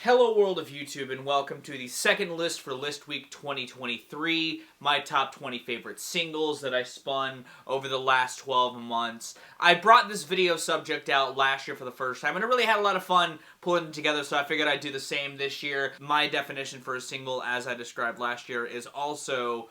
Hello world of YouTube and welcome to the second list for List Week 2023, my top 20 favorite singles that I spun over the last 12 months. I brought this video subject out last year for the first time and I really had a lot of fun pulling it together, so I figured I'd do the same this year. My definition for a single, as I described last year, is also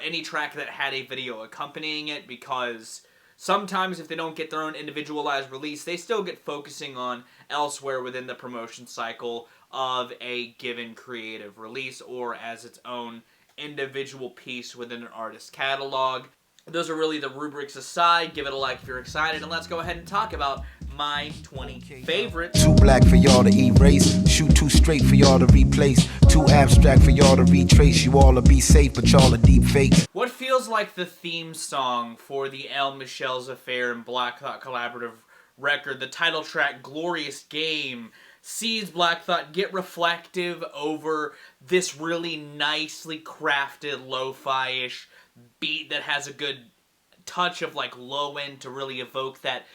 any track that had a video accompanying it, because sometimes if they don't get their own individualized release, they still get focusing on elsewhere within the promotion cycle of a given creative release or as its own individual piece within an artist's catalog. Those are really the rubrics aside. Give it a like if you're excited, and let's go ahead and talk about my 20 favorites. Too black for y'all to erase, shoot too straight for y'all to replace, too abstract for y'all to retrace. You all to be safe, but y'all a deep fake. What feels like the theme song for the El Michelle's Affair and Black Thought collaborative record, the title track Glorious Game, sees Black Thought get reflective over this really nicely crafted lo-fi-ish beat that has a good touch of like low end to really evoke that,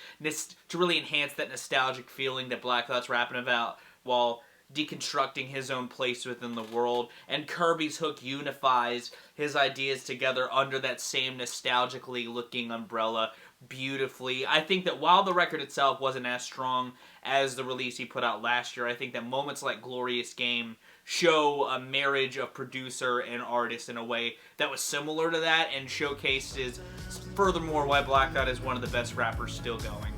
to really enhance that nostalgic feeling that Black Thought's rapping about while deconstructing his own place within the world. And Kirby's hook unifies his ideas together under that same nostalgically looking umbrella beautifully. I think that while the record itself wasn't as strong as the release he put out last year, I think that moments like Glorious Game show a marriage of producer and artist in a way that was similar to that, and showcases furthermore why Black Thought is one of the best rappers still going.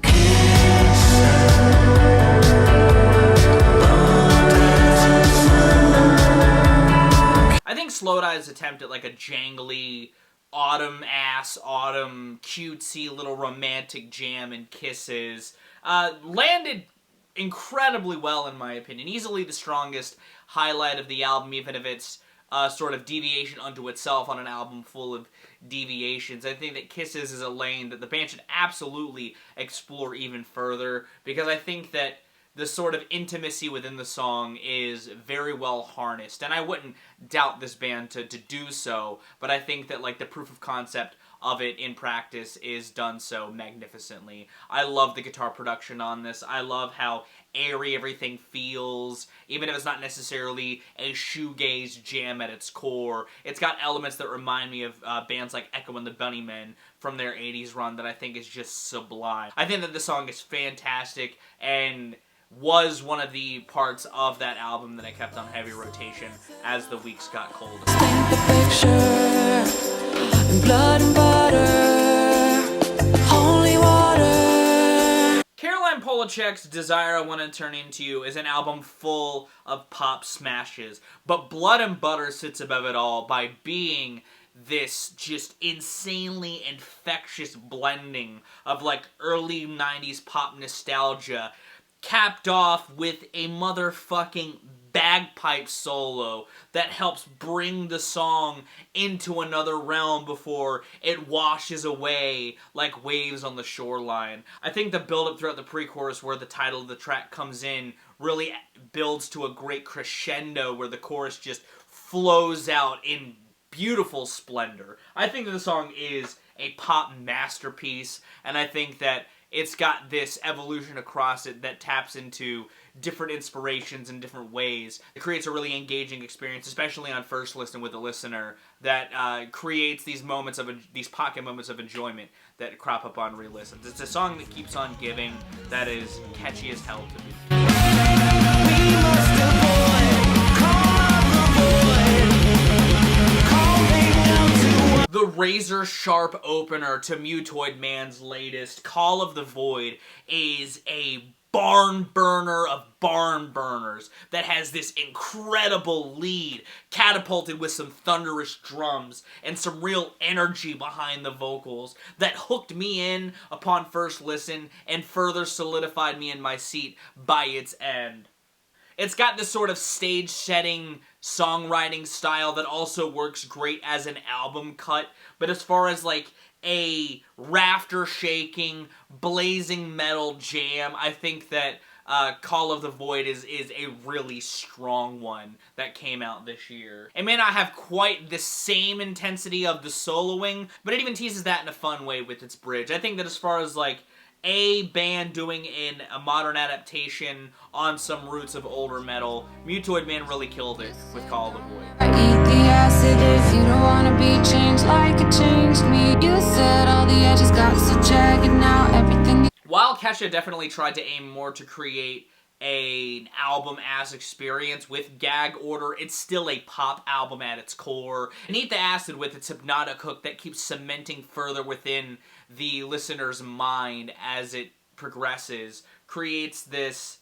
I think Slowdive's attempt at like a jangly autumn cutesy little romantic jam and Kisses landed incredibly well in my opinion. Easily the strongest highlight of the album, even if it's sort of deviation unto itself on an album full of deviations. I think that Kisses is a lane that the band should absolutely explore even further, because I think that the sort of intimacy within the song is very well harnessed, and I wouldn't doubt this band to do so, but I think that like the proof of concept of it in practice is done so magnificently. I love the guitar production on this. I love how airy everything feels, even if it's not necessarily a shoegaze jam at its core. It's got elements that remind me of bands like Echo and the Bunnymen from their 80s run that I think is just sublime. I think that the song is fantastic and was one of the parts of that album that I kept on heavy rotation as the weeks got colder. Paint the picture in blood and butter, holy water. Caroline Polachek's Desire I Want to Turn Into You is an album full of pop smashes, but Blood and Butter sits above it all by being this just insanely infectious blending of like early 90s pop nostalgia, capped off with a motherfucking bagpipe solo that helps bring the song into another realm before it washes away like waves on the shoreline. I think the build-up throughout the pre-chorus, where the title of the track comes in, really builds to a great crescendo where the chorus just flows out in beautiful splendor. I think that the song is a pop masterpiece, and I think that it's got this evolution across it that taps into different inspirations in different ways. It creates a really engaging experience, especially on first listen with the listener, that creates these moments of these pocket moments of enjoyment that crop up on re-listens. It's a song that keeps on giving, that is catchy as hell to me. The razor-sharp opener to Mutoid Man's latest, Call of the Void, is a barn burner of barn burners that has this incredible lead, catapulted with some thunderous drums and some real energy behind the vocals that hooked me in upon first listen and further solidified me in my seat by its end. It's got this sort of stage-setting songwriting style that also works great as an album cut, but as far as like a rafter-shaking, blazing metal jam, I think that Call of the Void is a really strong one that came out this year. It may not have quite the same intensity of the soloing, but it even teases that in a fun way with its bridge. I think that as far as like a band doing a modern adaptation on some roots of older metal. Mutoid Man really killed it with Call of the Void. I eat the acid if you don't wanna be changed like it changed me. You said all the edges got so jagged, now everything. While Kesha definitely tried to aim more to create an album as experience with gag order, it's still a pop album at its core. And Eat the Acid, with its hypnotic hook that keeps cementing further within the listener's mind as it progresses, creates this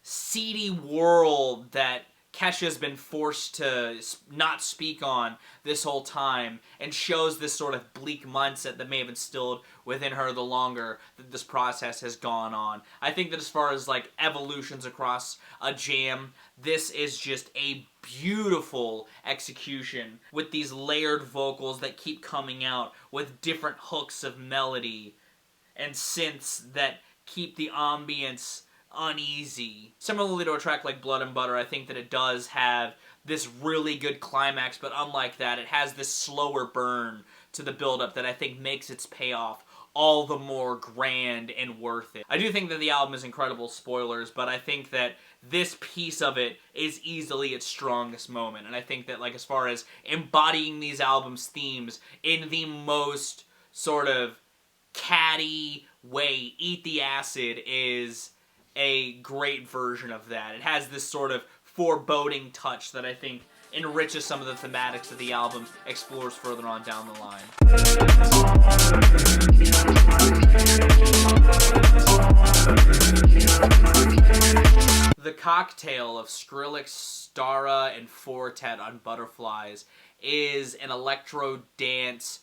seedy world that Kesha's been forced to not speak on this whole time, and shows this sort of bleak mindset that may have instilled within her the longer that this process has gone on. I think that as far as like evolutions across a jam, this is just a beautiful execution with these layered vocals that keep coming out with different hooks of melody and synths that keep the ambience uneasy. Similarly to a track like Blood and Butter, I think that it does have this really good climax, but unlike that, it has this slower burn to the build-up that I think makes its payoff all the more grand and worth it. I do think that the album is incredible, spoilers, but I think that this piece of it is easily its strongest moment, and I think that, like, as far as embodying these album's themes in the most sort of catty way, Eat the Acid is a great version of that. It has this sort of foreboding touch that I think enriches some of the thematics that the album explores further on down the line. The cocktail of Skrillex, Stara, and Fortet on Butterflies is an electro dance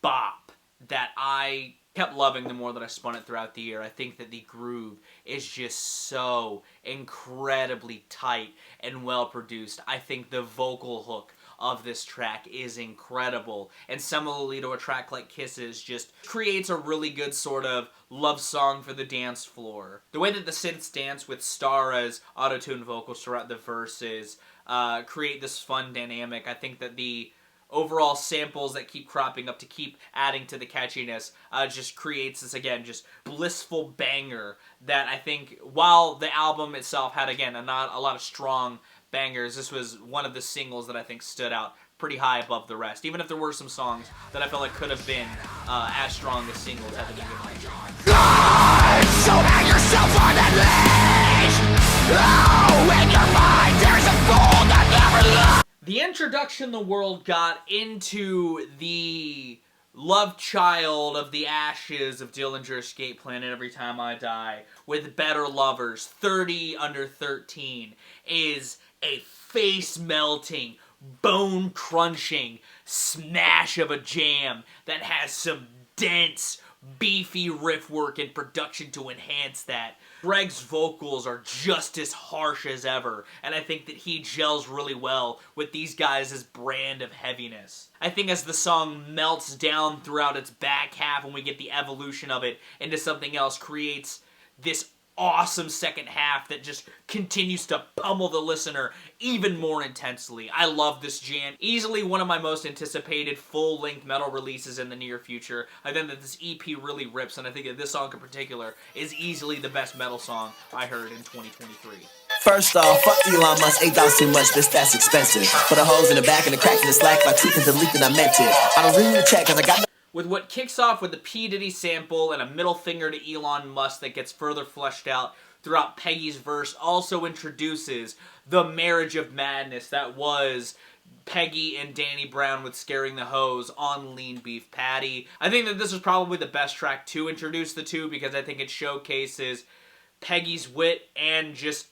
bop that I kept loving the more that I spun it throughout the year. I think that the groove is just so incredibly tight and well produced. I think the vocal hook of this track is incredible, and similarly to a track like Kisses, just creates a really good sort of love song for the dance floor. The way that the synths dance with Stara's auto-tune vocals throughout the verses create this fun dynamic. I think that the overall samples that keep cropping up to keep adding to the catchiness just creates this, again, just blissful banger that I think, while the album itself had, again, not a lot of strong bangers, this was one of the singles that I think stood out pretty high above the rest, even if there were some songs that I felt like could have been as strong as singles had they been given a chance. So hang yourself on that leash. Oh, in your mind there's a goal that never lies. The introduction the world got into the love child of the ashes of Dillinger Escape Plan and Every Time I Die with Better Lovers, 30 Under 13, is a face-melting, bone-crunching smash of a jam that has some dense, beefy riff work and production to enhance that. Greg's vocals are just as harsh as ever, and I think that he gels really well with these guys' brand of heaviness. I think as the song melts down throughout its back half and we get the evolution of it into something else, creates this awesome second half that just continues to pummel the listener even more intensely. I love this jam. Easily one of my most anticipated full-length metal releases in the near future. I think that this EP really rips, and I think that this song in particular is easily the best metal song I heard in 2023. First off, fuck Elon Musk, $8 too much, bitch, that's expensive. Put a hose in the back and the cracks in the slack by tweaking, deleting, I meant it. I don't really check, cause I got with what kicks off with the P. Diddy sample and a middle finger to Elon Musk that gets further fleshed out throughout Peggy's verse, also introduces the marriage of madness that was Peggy and Danny Brown with Scaring the Hose on Lean Beef Patty. I think that this is probably the best track to introduce the two, because I think it showcases Peggy's wit and just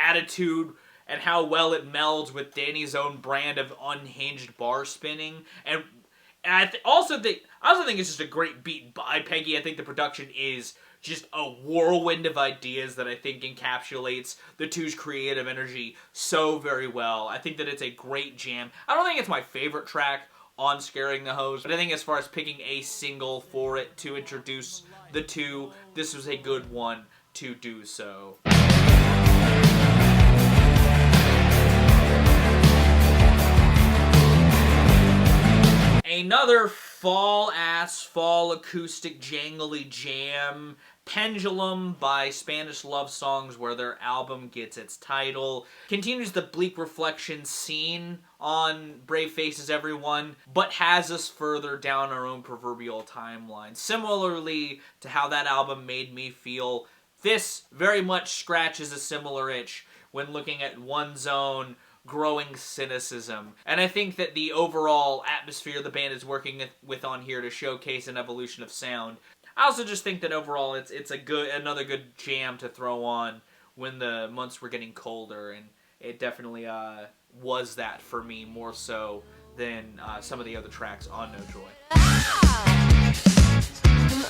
attitude and how well it melds with Danny's own brand of unhinged bar spinning. And I also think it's just a great beat by Peggy. I think the production is just a whirlwind of ideas that I think encapsulates the two's creative energy so very well. I think that it's a great jam. I don't think it's my favorite track on Scaring the Hose, but I think as far as picking a single for it to introduce the two, this was a good one to do so. Another fall acoustic jangly jam Pendulum by Spanish Love Songs, where their album gets its title. Continues the bleak reflection scene on Brave Faces Everyone, but has us further down our own proverbial timeline. Similarly to how that album made me feel, this very much scratches a similar itch when looking at one's own growing cynicism. And I think that the overall atmosphere the band is working with on here to showcase an evolution of sound. I also just think that overall it's another good jam to throw on when the months were getting colder, and it definitely was that for me more so than some of the other tracks on No Joy. I'm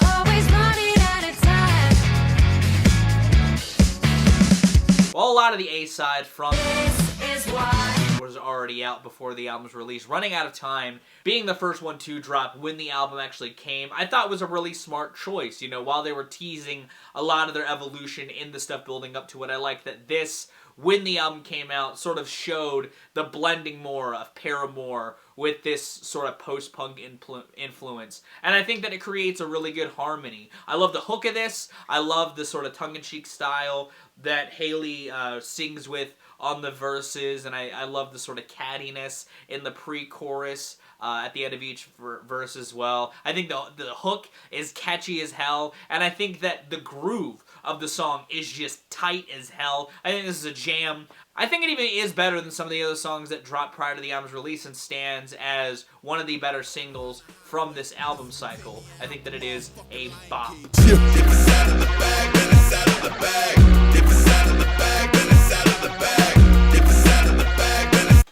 always running out of time. Well, a lot of the A-side from This is why. was already out before the album's release. Running Out of Time being the first one to drop when the album actually came, I thought was a really smart choice. You know, while they were teasing a lot of their evolution in the stuff building up to it, I like that this, when the album came out, sort of showed the blending more of Paramore with this sort of post-punk influence. And I think that it creates a really good harmony. I love the hook of this. I love the sort of tongue-in-cheek style that Haley sings with on the verses, and I love the sort of cattiness in the pre-chorus at the end of each verse as well. I think the hook is catchy as hell, and I think that the groove of the song is just tight as hell. I think this is a jam. I think it even is better than some of the other songs that dropped prior to the album's release and stands as one of the better singles from this album cycle. I think that it is a bop.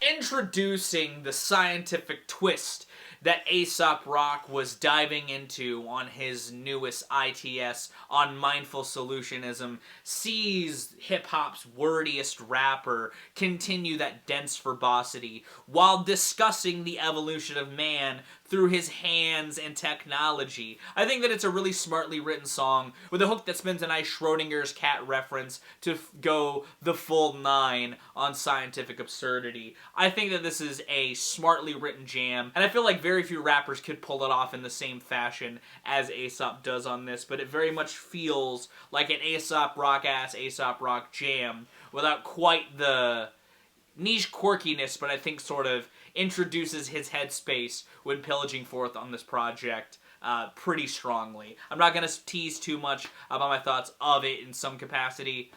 Introducing the scientific twist that Aesop Rock was diving into on his newest ITS on Mindful Solutionism sees hip-hop's wordiest rapper continue that dense verbosity while discussing the evolution of man through his hands and technology. I think that it's a really smartly written song with a hook that spins a nice Schrodinger's cat reference to go the full 9 on scientific absurdity. I think that this is a smartly written jam, and I feel like very few rappers could pull it off in the same fashion as Aesop does on this, but it very much feels like an Aesop Rock-ass Aesop Rock jam without quite the niche quirkiness, but I think sort of introduces his headspace when pillaging forth on this project pretty strongly. I'm not going to tease too much about my thoughts of it in some capacity.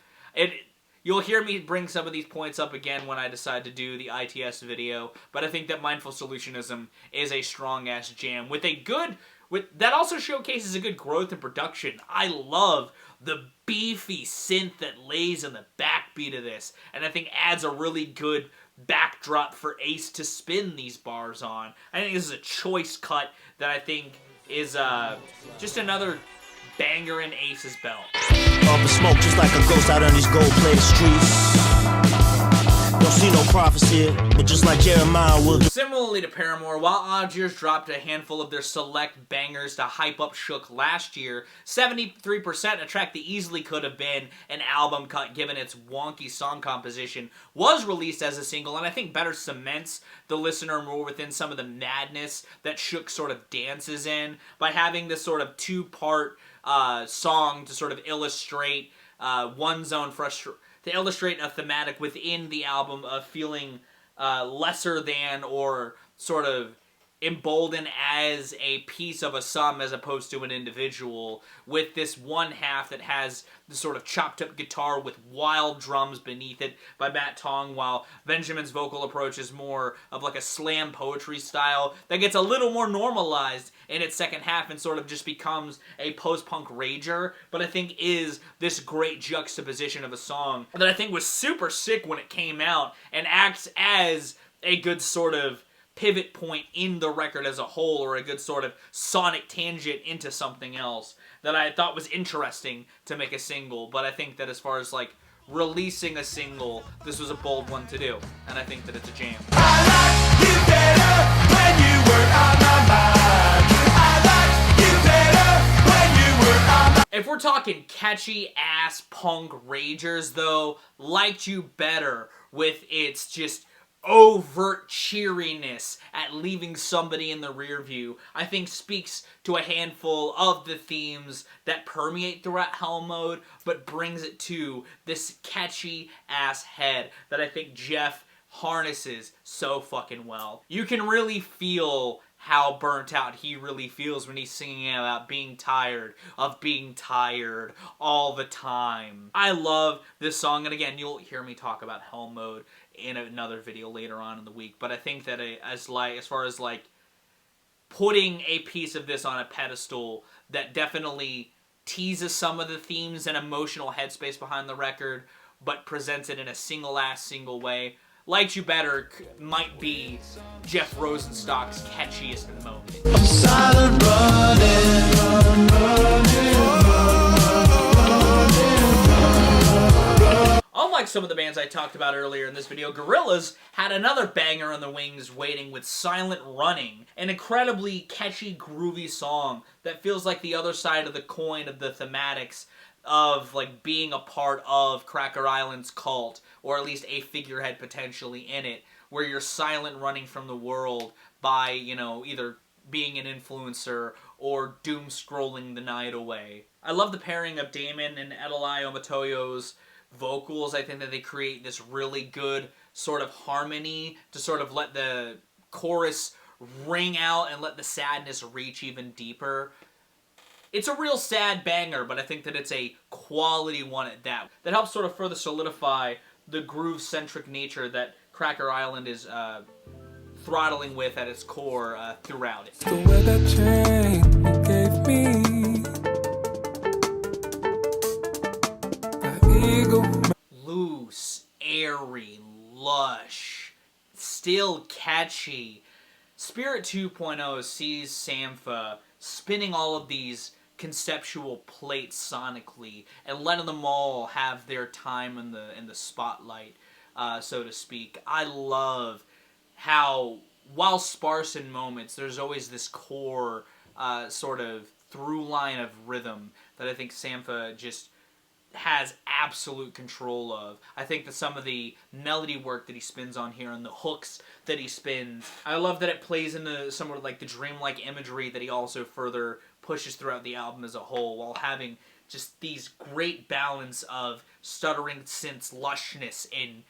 You'll hear me bring some of these points up again when I decide to do the ITS video, but I think that Mindful Solutionism is a strong-ass jam that also showcases a good growth in production. I love the beefy synth that lays in the backbeat of this, and I think adds a really good backdrop for Ace to spin these bars on. I think this is a choice cut that I think is just another banger in Ace's belt. Up in smoke just like a ghost out on these gold-plated streets. Don't see no prophets here, but just like Jeremiah will. Similarly to Paramore, while Odgers dropped a handful of their select bangers to hype up Shook last year, 73%, a track that easily could have been an album cut given its wonky song composition, was released as a single, and I think better cements the listener more within some of the madness that Shook sort of dances in by having this sort of two-part song to sort of illustrate one's own frustration, to illustrate a thematic within the album of feeling lesser than or sort of emboldened as a piece of a sum as opposed to an individual, with this one half that has the sort of chopped up guitar with wild drums beneath it by Matt Tong, while Benjamin's vocal approach is more of like a slam poetry style that gets a little more normalized in its second half and sort of just becomes a post-punk rager, but I think is this great juxtaposition of a song that I think was super sick when it came out and acts as a good sort of pivot point in the record as a whole, or a good sort of sonic tangent into something else that I thought was interesting to make a single. But I think that as far as like releasing a single, this was a bold one to do, and I think that it's a jam. I liked you better when you were on my mind. I liked you better when you were on my. If we're talking catchy ass punk ragers though, Liked You Better with its just overt cheeriness at leaving somebody in the rear view, I think speaks to a handful of the themes that permeate throughout Hell Mode, but brings it to this catchy ass head that I think Jeff harnesses so fucking well. You can really feel how burnt out he really feels when he's singing about being tired of being tired all the time. I love this song, and again, you'll hear me talk about Hell Mode in another video later on in the week, but I think that as far as like putting a piece of this on a pedestal that definitely teases some of the themes and emotional headspace behind the record, but presents it in a single way, Liked You Better might be Jeff Rosenstock's catchiest moment. Silent Unlike some of the bands I talked about earlier in this video, Gorillaz had another banger in the wings waiting with Silent Running, an incredibly catchy, groovy song that feels like the other side of the coin of the thematics of like being a part of Cracker Island's cult, or at least a figurehead potentially in it, where you're silent running from the world by, you know, either being an influencer or doom scrolling the night away. I love the pairing of Damon and Adelai Omatoyo's vocals. I think that they create this really good sort of harmony to sort of let the chorus ring out and let the sadness reach even deeper. It's a real sad banger, but I think that it's a quality one at that. That helps sort of further solidify the groove-centric nature that Cracker Island is throttling with at its core throughout it. The way that chain you gave me, that eagle. Loose, airy, lush, still catchy. Spirit 2.0 sees Sampha spinning all of these conceptual plates sonically and letting them all have their time in the spotlight, so to speak. I love how, while sparse in moments, there's always this core sort of through line of rhythm that I think Sampha just has absolute control of. I think that some of the melody work that he spins on here and the hooks that he spins, I love that it plays into somewhat like the dreamlike imagery that he also further pushes throughout the album as a whole, while having just these great balance of stuttering synths, lushness, and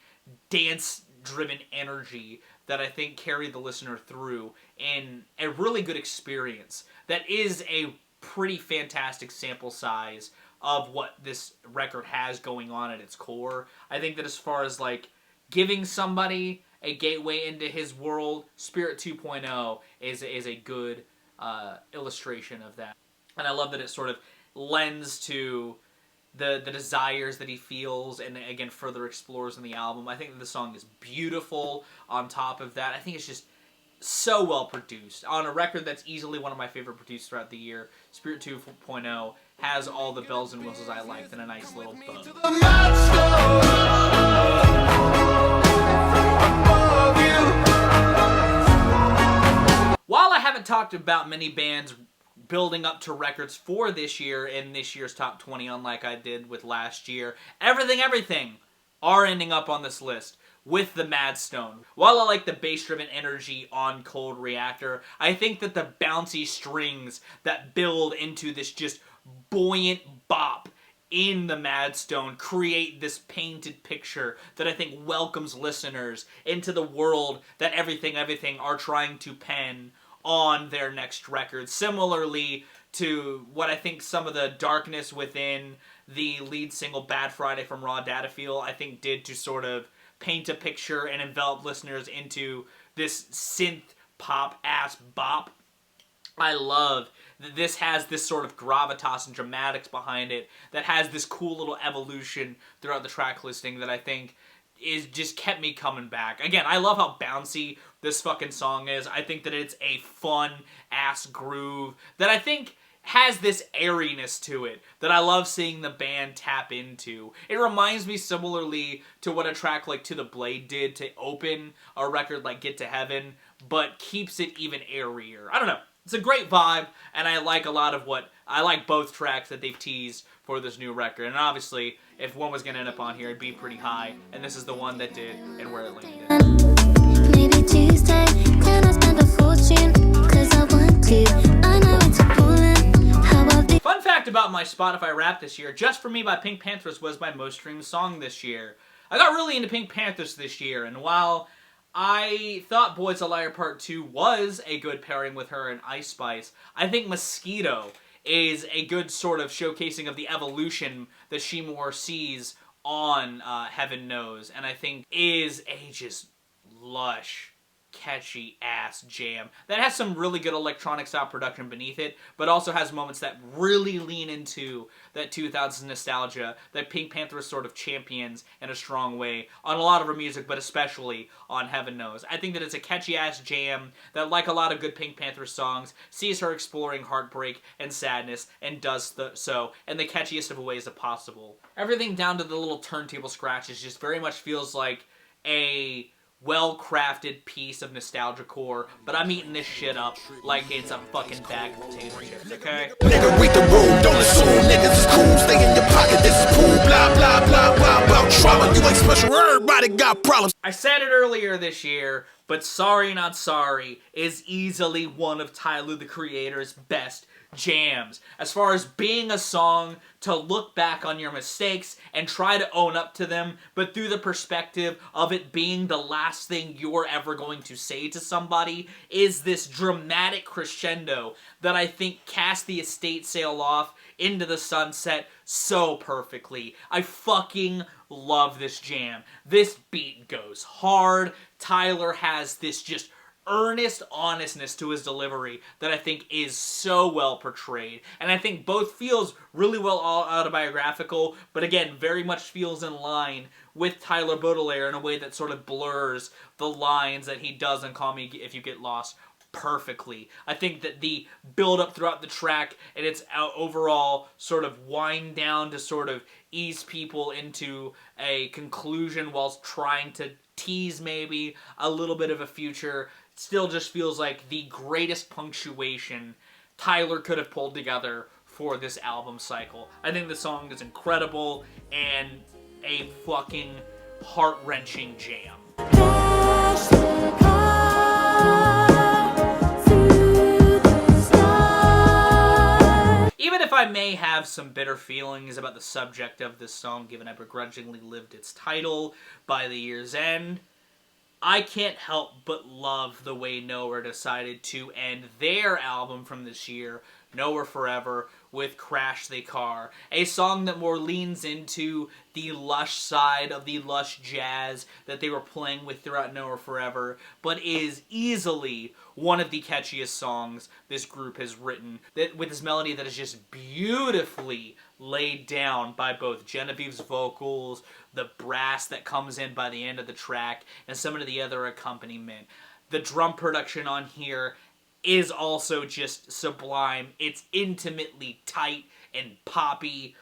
dance-driven energy that I think carry the listener through in a really good experience that is a pretty fantastic sample size of what this record has going on at its core. I think that as far as like giving somebody a gateway into his world, Spirit 2.0 is a good illustration of that. And I love that it sort of lends to the desires that he feels and again further explores in the album. I think that the song is beautiful on top of that. I think it's just so well produced. On a record that's easily one of my favorite produced throughout the year, Spirit 2.0 has all the bells and whistles I liked and a nice little bow. While I haven't talked about many bands building up to records for this year in this year's top 20, unlike I did with last year, Everything are ending up on this list with the Mad Stone. While I like the bass-driven energy on Cold Reactor, I think that the bouncy strings that build into this just buoyant bop in the Mad Stone create this painted picture that I think welcomes listeners into the world that Everything are trying to pen on their next record. Similarly to what I think some of the darkness within the lead single Bad Friday from Raw Data Feel I think did to sort of paint a picture and envelop listeners into this synth pop ass bop. I love that this has this sort of gravitas and dramatics behind it that has this cool little evolution throughout the track listing that I think is just kept me coming back. Again, I love how bouncy this fucking song is. I think that it's a fun ass groove that I think has this airiness to it that I love seeing the band tap into. It reminds me similarly to what a track like To The Blade did to open a record like Get to Heaven, but keeps it even airier. I don't know. It's a great vibe, and I like both tracks that they've teased for this new record. And obviously, if one was going to end up on here, it'd be pretty high, and this is the one that did, and where it landed. Maybe Tuesday, can I spend a fortune? 'Cause I want to, I know it's a pulling. How about the Fun fact about my Spotify Wrapped this year, Just For Me by Pink Panthers was my most streamed song this year. I got really into Pink Panthers this year, and while I thought Boys a Liar Part 2 was a good pairing with her and Ice Spice, I think Mosquito is a good sort of showcasing of the evolution that She More sees on Heaven Knows, and I think is a just lush, catchy ass jam that has some really good electronic style production beneath it, but also has moments that really lean into that 2000s nostalgia that Pink Panther sort of champions in a strong way on a lot of her music, but especially on Heaven Knows. I think that it's a catchy ass jam that, like a lot of good Pink Panther songs, sees her exploring heartbreak and sadness and does so in the catchiest of ways possible. Everything down to the little turntable scratches just very much feels like a well-crafted piece of nostalgia core, but I'm eating this shit up like it's a fucking bag of potato chips, okay? Nigga, read the room, don't assume niggas is cool. Stay in your pocket, this is cool. Blah, blah, blah, blah, about trauma. You ain't special, everybody got problems. I said it earlier this year, but Sorry Not Sorry is easily one of Tyler, the Creator's best jams. As far as being a song to look back on your mistakes and try to own up to them, but through the perspective of it being the last thing you're ever going to say to somebody, is this dramatic crescendo that I think cast the estate sale off into the sunset so perfectly. I fucking love this jam. This beat goes hard. Tyler has this just earnest honestness to his delivery that I think is so well portrayed. And I think both feels really well autobiographical, but again, very much feels in line with Tyler Baudelaire in a way that sort of blurs the lines that he does in Call Me If You Get Lost perfectly. I think that the build-up throughout the track and its overall sort of wind down to sort of ease people into a conclusion whilst trying to tease maybe a little bit of a future still just feels like the greatest punctuation Tyler could have pulled together for this album cycle. I think the song is incredible and a fucking heart-wrenching jam. crash the car through the sky? Even if I may have some bitter feelings about the subject of this song, given I begrudgingly lived its title by the year's end, I can't help but love the way Nowhere decided to end their album from this year, Nowhere Forever, with Crash the Car, a song that more leans into the lush side of the lush jazz that they were playing with throughout Nowhere Forever, but is easily one of the catchiest songs this group has written, that with this melody that is just beautifully laid down by both Genevieve's vocals, the brass that comes in by the end of the track, and some of the other accompaniment. The drum production on here is also just sublime. It's intimately tight and poppy.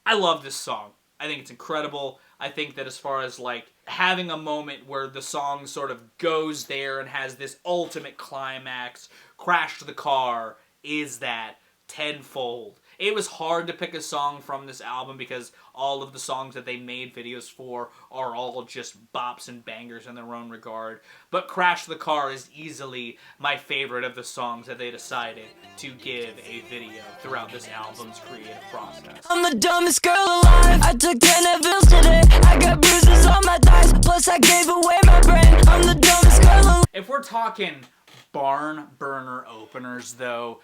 I love this song. I think it's incredible. I think that as far as like having a moment where the song sort of goes there and has this ultimate climax, Crash the Car is that tenfold. It was hard to pick a song from this album because all of the songs that they made videos for are all just bops and bangers in their own regard. But Crash the Car is easily my favorite of the songs that they decided to give a video throughout this album's creative process. I'm the dumbest girl alive. I took 10 Advils today. I got bruises on my thighs. Plus I gave away my brain. I'm the dumbest girl alive. If we're talking barn burner openers, though,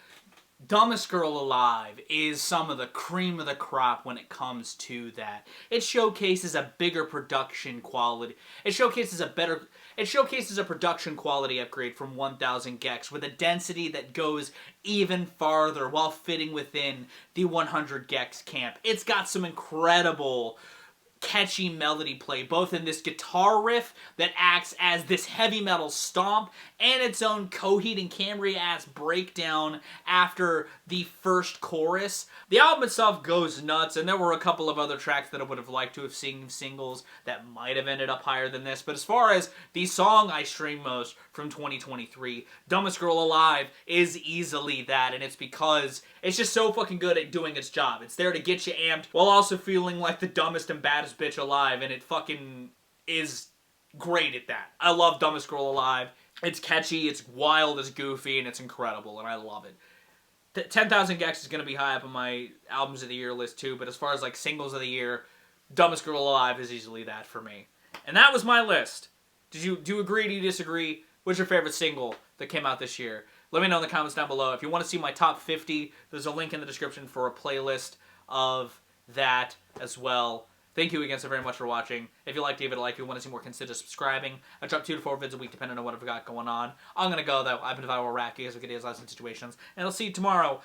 Dumbest Girl Alive is some of the cream of the crop when it comes to that. It showcases a bigger production quality. It showcases a production quality upgrade from 1000 gecs with a density that goes even farther while fitting within the 100 gecs camp. It's got some incredible catchy melody play, both in this guitar riff that acts as this heavy metal stomp and its own Coheed and Cambria-ass breakdown after the first chorus. The album itself goes nuts, and there were a couple of other tracks that I would have liked to have seen singles that might have ended up higher than this, but as far as the song I stream most from 2023, Dumbest Girl Alive is easily that, and it's because it's just so fucking good at doing its job. It's there to get you amped while also feeling like the dumbest and baddest bitch alive, and it fucking is great at that. I love Dumbest Girl Alive. It's catchy, it's wild, it's goofy, and it's incredible, and I love it. 10,000 Gex is going to be high up on my albums of the year list too, but as far as like singles of the year, Dumbest Girl Alive is easily that for me. And that was my list. Do you agree? Do you disagree? What's your favorite single that came out this year? Let me know in the comments down below. If you want to see my top 50, there's a link in the description for a playlist of that as well. Thank you again so very much for watching. If you liked it, give it a like. If you want to see more, consider subscribing. I drop 2 to 4 vids a week depending on what I've got going on. I'm going to go though. I've been Viral Racky as we get ideas, lives, and situations. And I'll see you tomorrow.